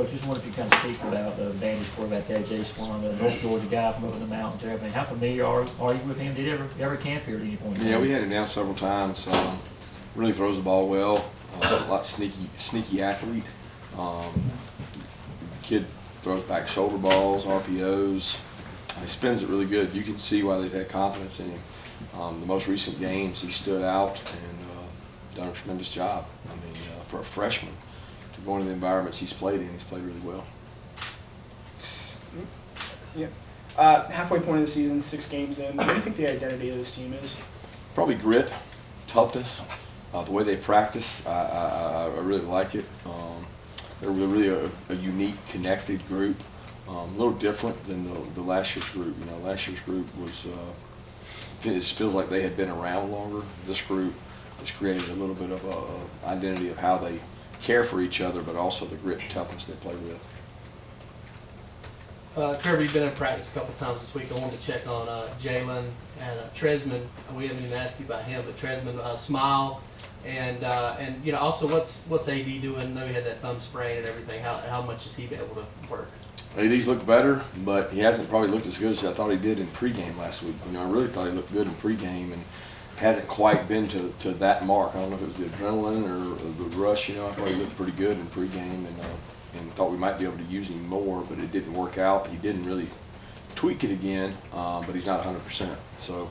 Coach, just wonder if you kind of speak about the Vandy's quarterback there, Jay Swan, the North Georgia guy from over the mountains and everything. How familiar are you with him? Did he ever camp here at any point? Yeah, we had him down several times. Really throws the ball well. A lot sneaky athlete. Kid throws back shoulder balls, RPOs. He spins it really good. You can see why they've had confidence in him. The most recent games, he stood out and done a tremendous job. I mean, for a freshman to go into the environments he's played in, he's played really well. Yeah. Halfway point of the season, 6 games in. What do you think the identity of this team is? Probably grit, toughness, the way they practice. I really like it. They're really a unique, connected group. A little different than the last year's group. You know, last year's group was, it feels like they had been around longer. This group has created a little bit of a identity of how they care for each other, but also the grit and toughness they play with. Kirby, you've been in practice a couple times this week. I wanted to check on Jalen and Tresman. We haven't even asked you about him, but Tresman, Smile, and you know, also what's AD doing? I know he had that thumb sprain and everything. How much has he been able to work? AD's looked better, but he hasn't probably looked as good as I thought he did in pregame last week. You know, I really thought he looked good in pregame and hasn't quite been to that mark. I don't know if it was the adrenaline or the rush. You know, I thought he looked pretty good in pregame and thought we might be able to use him more, but it didn't work out. He didn't really tweak it again, but he's not 100%. So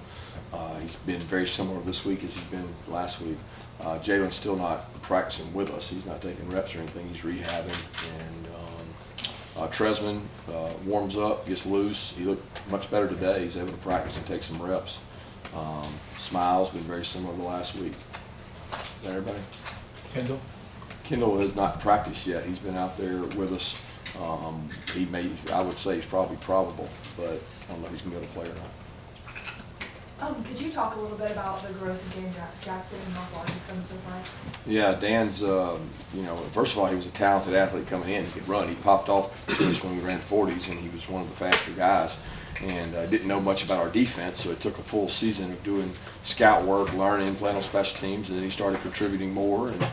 he's been very similar this week as he's been last week. Jalen's still not practicing with us. He's not taking reps or anything. He's rehabbing. And Tresman warms up, gets loose. He looked much better today. He's able to practice and take some reps. Smile's been very similar to last week. Is that everybody? Kendall has not practiced yet. He's been out there with us. I would say he's probably probable, but I don't know if he's going to be able to play or not. Could you talk a little bit about the growth of Dan Jackson and how far he's come so far? Yeah, Dan's, you know, first of all, he was a talented athlete coming in. He could run. He popped off to us when we ran 40s, and he was one of the faster guys. And didn't know much about our defense, so it took a full season of doing scout work, learning, playing on special teams, and then he started contributing more. And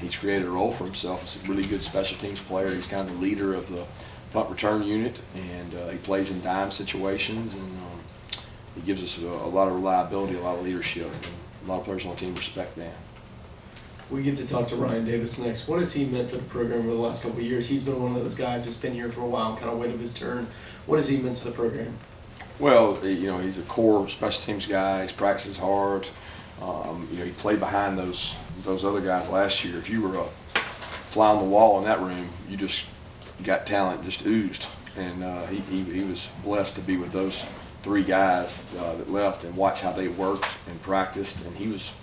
he's created a role for himself as a really good special teams player. He's kind of the leader of the punt return unit, and he plays in dime situations, and he gives us a lot of reliability, a lot of leadership, and a lot of players on the team respect that. We get to talk to Ryan Davis next. What has he meant for the program over the last couple of years? He's been one of those guys that's been here for a while, kind of waited his turn. What has he meant to the program? Well, you know, he's a core special teams guy. He practices hard. You know, he played behind those other guys last year. If you were a fly on the wall in that room, you got talent, just oozed. And he was blessed to be with those 3 guys that left and watch how they worked and practiced. And he was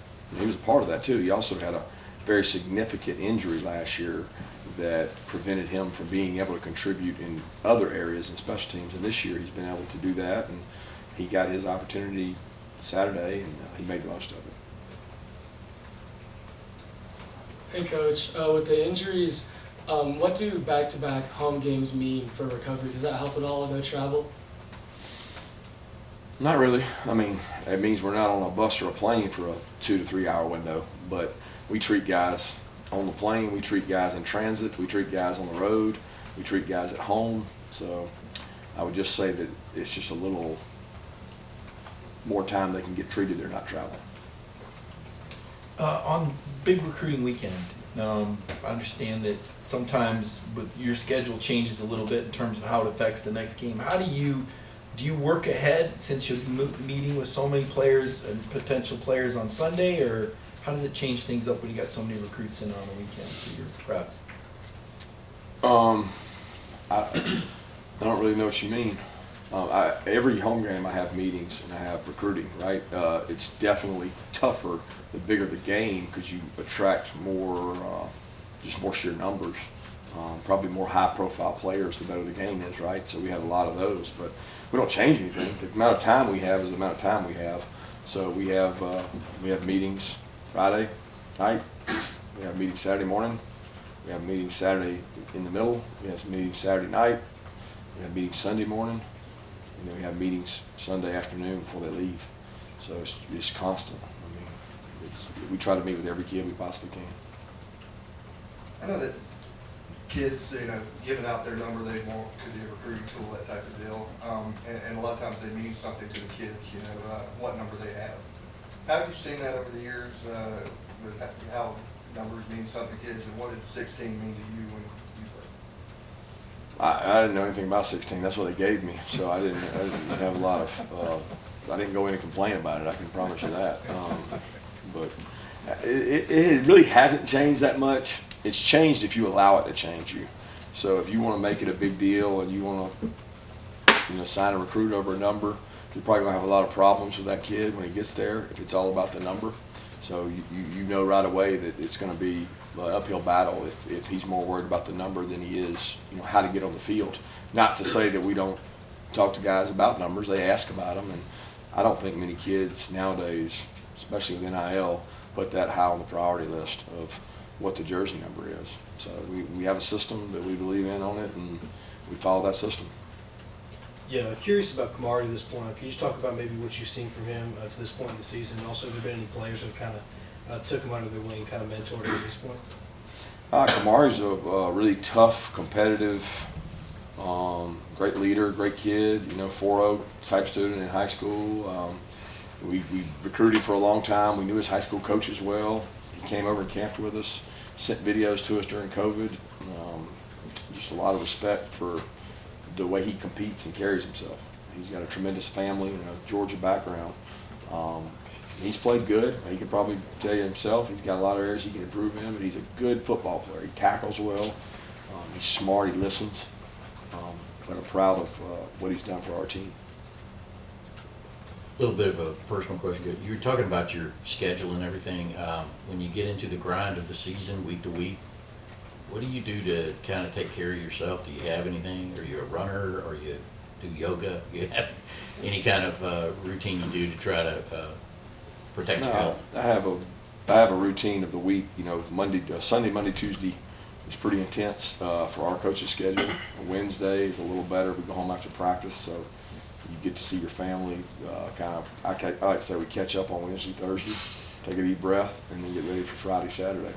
a part of that too. He also had a very significant injury last year that prevented him from being able to contribute in other areas in special teams. And this year he's been able to do that, and he got his opportunity Saturday, and he made the most of it. Hey Coach, with the injuries, what do back-to-back home games mean for recovery? Does that help at all, no travel? Not really. I mean, it means we're not on a bus or a plane for a 2 to 3 hour window, but we treat guys on the plane, we treat guys in transit, we treat guys on the road, we treat guys at home. So I would just say that it's just a little more time they can get treated. They're not traveling. On big recruiting weekend, I understand that sometimes with your schedule changes a little bit in terms of how it affects the next game. How do you work ahead since you're meeting with so many players and potential players on Sunday, or how does it change things up when you got so many recruits in on the weekend for your prep? I don't really know what you mean. Every home game I have meetings and I have recruiting, right? It's definitely tougher the bigger the game because you attract more, just more sheer numbers. Probably more high-profile players the better the game is, right? So we have a lot of those, but we don't change anything. The amount of time we have is the amount of time we have. So we have meetings Friday night, we have meetings Saturday morning, we have meetings Saturday in the middle, we have meetings Saturday night, we have meetings Sunday morning, and then we have meetings Sunday afternoon before they leave. So it's constant. I mean, we try to meet with every kid we possibly can. I know that kids, giving out their number they want could be a recruiting tool, that type of deal. And a lot of times they mean something to the kids, what number they have. Have you seen that over the years, with how numbers mean something to kids, and what did 16 mean to you when you played? I didn't know anything about 16. That's what they gave me, so I didn't have a lot of. I didn't go in and complain about it. I can promise you that. But it really hasn't changed that much. It's changed if you allow it to change you. So if you want to make it a big deal and you want to, sign a recruit over a number, you're probably going to have a lot of problems with that kid when he gets there if it's all about the number. So you know right away that it's going to be an uphill battle if he's more worried about the number than he is, how to get on the field. Not to say that we don't talk to guys about numbers. They ask about them, and I don't think many kids nowadays, especially with NIL, put that high on the priority list of what the jersey number is. So we have a system that we believe in on it, and we follow that system. Yeah, curious about Kamari at this point. Can you just talk about maybe what you've seen from him to this point in the season? And also, have there been any players that kind of took him under their wing, kind of mentored him at this point? Kamari's a really tough, competitive, great leader, great kid, 4.0 type student in high school. We recruited him for a long time. We knew his high school coaches well. He came over and camped with us, sent videos to us during COVID. Just a lot of respect for the way he competes and carries himself. He's got a tremendous family and a Georgia background. He's played good. He can probably tell you himself. He's got a lot of areas he can improve in, but he's a good football player. He tackles well. He's smart. He listens. But I'm proud of what he's done for our team. A little bit of a personal question. You were talking about your schedule and everything. When you get into the grind of the season, week to week, what do you do to kind of take care of yourself? Do you have anything? Are you a runner? Or you do yoga? Do you have any kind of routine you do to try to protect your health? I have a routine of the week. Sunday, Monday, Tuesday is pretty intense for our coach's schedule. Wednesday is a little better. We go home after practice, so you get to see your family. I like to say we catch up on Wednesday, Thursday, take a deep breath, and then get ready for Friday, Saturday.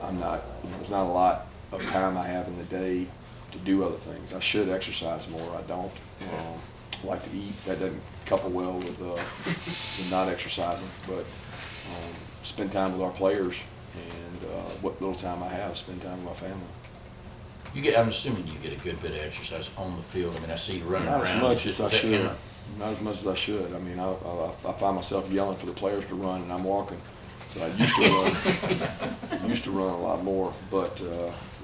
There's not a lot of time I have in the day to do other things. I should exercise more. I don't. I like to eat. That doesn't couple well with not exercising. But spend time with our players, and what little time I have, spend time with my family. I'm assuming you get a good bit of exercise on the field. I mean, I see you running around. Not as much as I should. Not as much as I should. I mean, I find myself yelling for the players to run, and I'm walking. So I used to run a lot more, but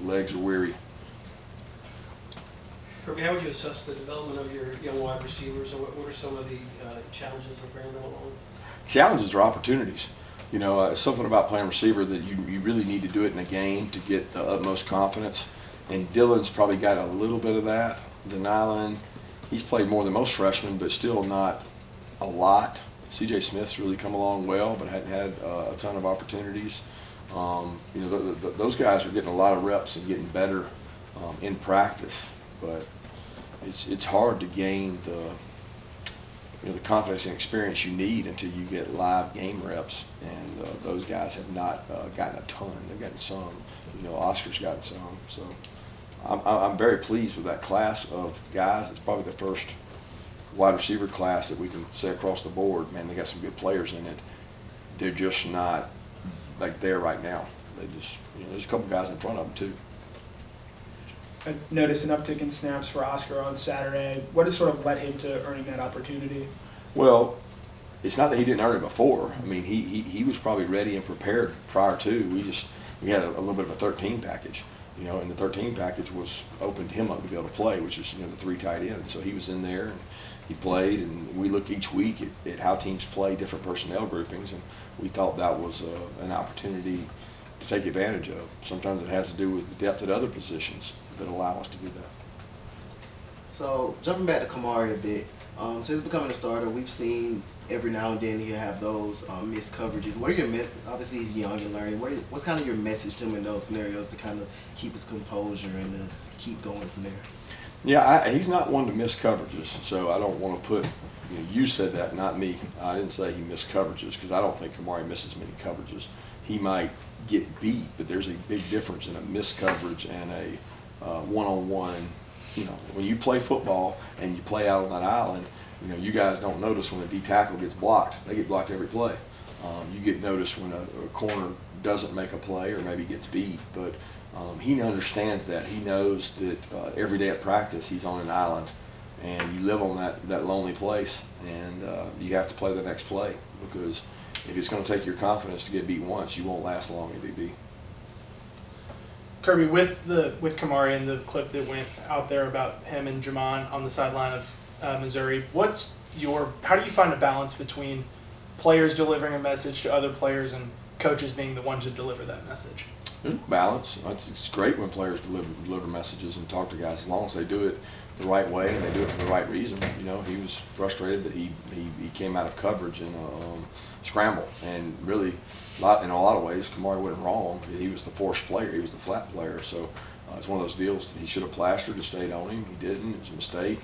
legs are weary. Kirby, how would you assess the development of your young wide receivers, and what are some of the challenges of bringing them along? Challenges are opportunities. Something about playing receiver that you really need to do it in a game to get the utmost confidence. And Dylan's probably got a little bit of that. Denylin, he's played more than most freshmen, but still not a lot. C.J. Smith's really come along well, but hadn't had a ton of opportunities. Those guys are getting a lot of reps and getting better in practice, but it's hard to gain the confidence and experience you need until you get live game reps, and those guys have not gotten a ton. They've gotten some. Oscar's gotten some. So I'm very pleased with that class of guys. It's probably the first wide receiver class that we can say across the board, man, they got some good players in it. They're just not like there right now. They just, there's a couple guys in front of them too. I noticed an uptick in snaps for Oscar on Saturday. What has sort of led him to earning that opportunity? Well, it's not that he didn't earn it before. I mean, he was probably ready and prepared prior to. We had a little bit of a 13 package, and the 13 package was opened him up to be able to play, which is the 3 tight ends. So he was in there and he played, and we look each week at how teams play different personnel groupings, and we thought that was an opportunity to take advantage of. Sometimes it has to do with the depth at other positions that allow us to do that. So jumping back to Kamari a bit, since becoming a starter, we've seen every now and then he'll have those missed coverages. What are your obviously he's young and learning. What's kind of your message to him in those scenarios to kind of keep his composure and to keep going from there? Yeah, he's not one to miss coverages, so I don't want to put you said that, not me. I didn't say he missed coverages because I don't think Kamari misses many coverages. He might get beat, but there's a big difference in a missed coverage and a one-on-one. When you play football and you play out on that island, you guys don't notice when a D tackle gets blocked. They get blocked every play. You get noticed when a corner doesn't make a play or maybe gets beat, but he understands that. He knows that every day at practice he's on an island, and you live on that lonely place, and you have to play the next play, because if it's going to take your confidence to get beat once, you won't last long at DB. Kirby, with Kamari and the clip that went out there about him and Jamon on the sideline of Missouri, how do you find a balance between players delivering a message to other players and coaches being the ones to deliver that message? There's balance. It's great when players deliver messages and talk to guys, as long as they do it the right way and they do it for the right reason. He was frustrated that he came out of coverage in a scramble, and really, in a lot of ways, Kamari wasn't wrong. He was the forced player. He was the flat player. So it's one of those deals that he should have plastered and stayed on him. He didn't. It was a mistake.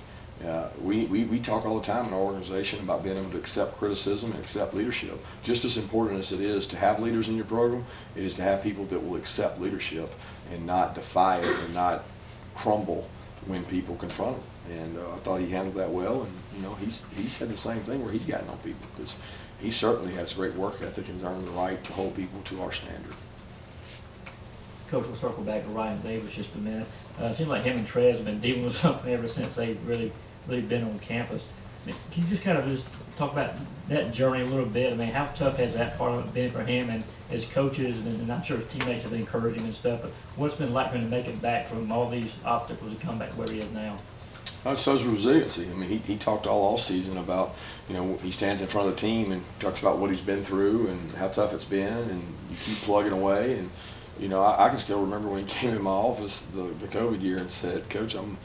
We talk all the time in our organization about being able to accept criticism and accept leadership. Just as important as it is to have leaders in your program, it is to have people that will accept leadership and not defy it and not crumble when people confront him. And I thought he handled that well. And he's said the same thing where he's gotten on people, because he certainly has great work ethic and has earned the right to hold people to our standard. Coach, we'll circle back to Ryan Davis just a minute. It seems like him and Trez have been dealing with something ever since they've really been on campus. Can you just kind of just talk about that journey a little bit? I mean, how tough has that part of it been for him and his coaches, and I'm sure his teammates have encouraged him and stuff, but what's it been like for him to make it back from all these obstacles and come back where he is now? It shows resiliency. I mean, he talked all season about, he stands in front of the team and talks about what he's been through and how tough it's been, and you keep plugging away. And I can still remember when he came in my office the COVID year and said, "Coach, I'm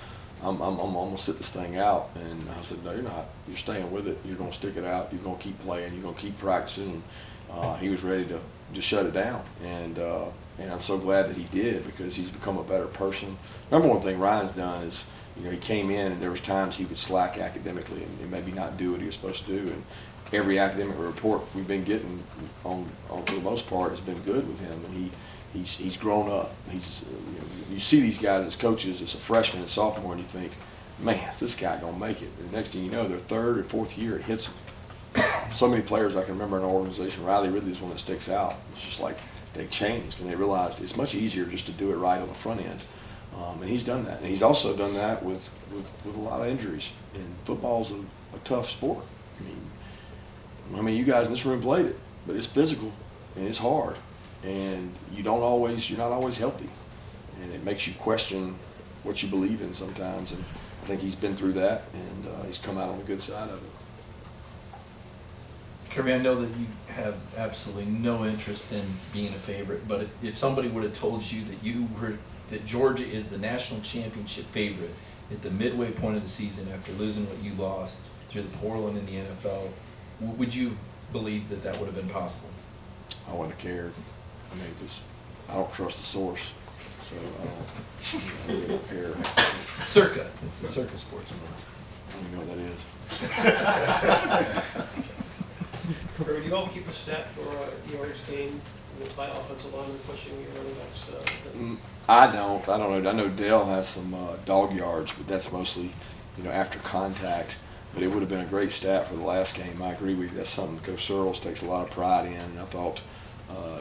gonna sit this thing out." And I said, "No, you're not. You're staying with it. You're gonna stick it out. You're gonna keep playing. You're gonna keep practicing." And he was ready to just shut it down. And I'm so glad that he did, because he's become a better person. Number one thing Ryan's done is, he came in and there was times he would slack academically and maybe not do what he was supposed to do. And every academic report we've been getting on for the most part has been good with him. And he's grown up. You see these guys as coaches as a freshman and sophomore, and you think, man, is this guy gonna make it? And the next thing you know, their third or fourth year, it hits them. So many players I can remember in our organization. Riley Ridley is one that sticks out. It's just like they changed and they realized it's much easier just to do it right on the front end. And he's done that. And he's also done that with a lot of injuries. And football's a tough sport. I mean, you guys in this room played it, but it's physical and it's hard. And you're not always healthy. And it makes you question what you believe in sometimes. And I think he's been through that, and he's come out on the good side of it. Kirby, I know that you have absolutely no interest in being a favorite, but if somebody would have told you that Georgia is the national championship favorite at the midway point of the season after losing what you lost through the portal and in the NFL, would you believe that would have been possible? I wouldn't have cared. I mean, because I don't trust the source, so I don't really care. Circa. It's the Circa Sports. I don't even know what that is. Kirby, do you all keep a stat for yards gained by offensive linemen pushing your running backs? I don't know. I know Dale has some dog yards, but that's mostly, after contact. But it would have been a great stat for the last game. I agree with you. That's something Coach Searles takes a lot of pride in. And I thought,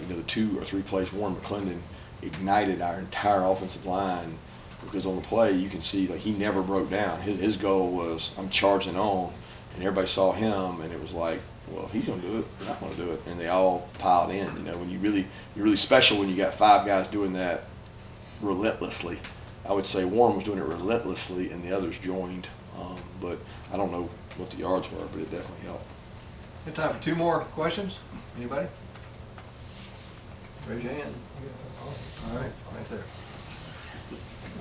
the 2 or 3 plays Warren McClendon ignited our entire offensive line, because on the play you can see he never broke down. His goal was, I'm charging on, and everybody saw him, and it was like, well, if he's going to do it, we're not going to do it. And they all piled in. When you're really special when you got 5 guys doing that relentlessly. I would say Warren was doing it relentlessly, and the others joined. But I don't know what the yards were, but it definitely helped. Got time for 2 more questions? Anybody? Raise your hand. All right, right there.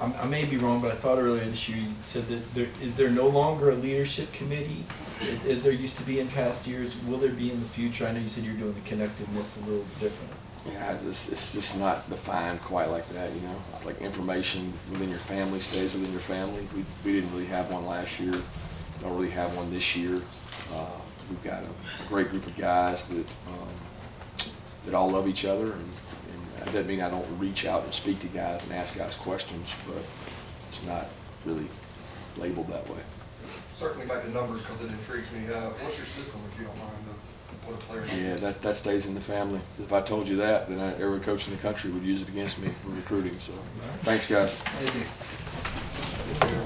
I may be wrong, but I thought earlier this year you said that is there no longer a leadership committee as there used to be in past years? Will there be in the future? I know you said you're doing the connectiveness a little different. Yeah, it's just not defined quite like that, It's like information within your family stays within your family. We didn't really have one last year. Don't really have one this year. We've got a great group of guys that all love each other, and that doesn't mean I don't reach out and speak to guys and ask guys questions, but it's not really labeled that way. Circling back to numbers because it intrigues me, what's your system, if you don't mind, of what a player? Yeah, that stays in the family. If I told you that, then every coach in the country would use it against me for recruiting. So, thanks, guys. Thank you.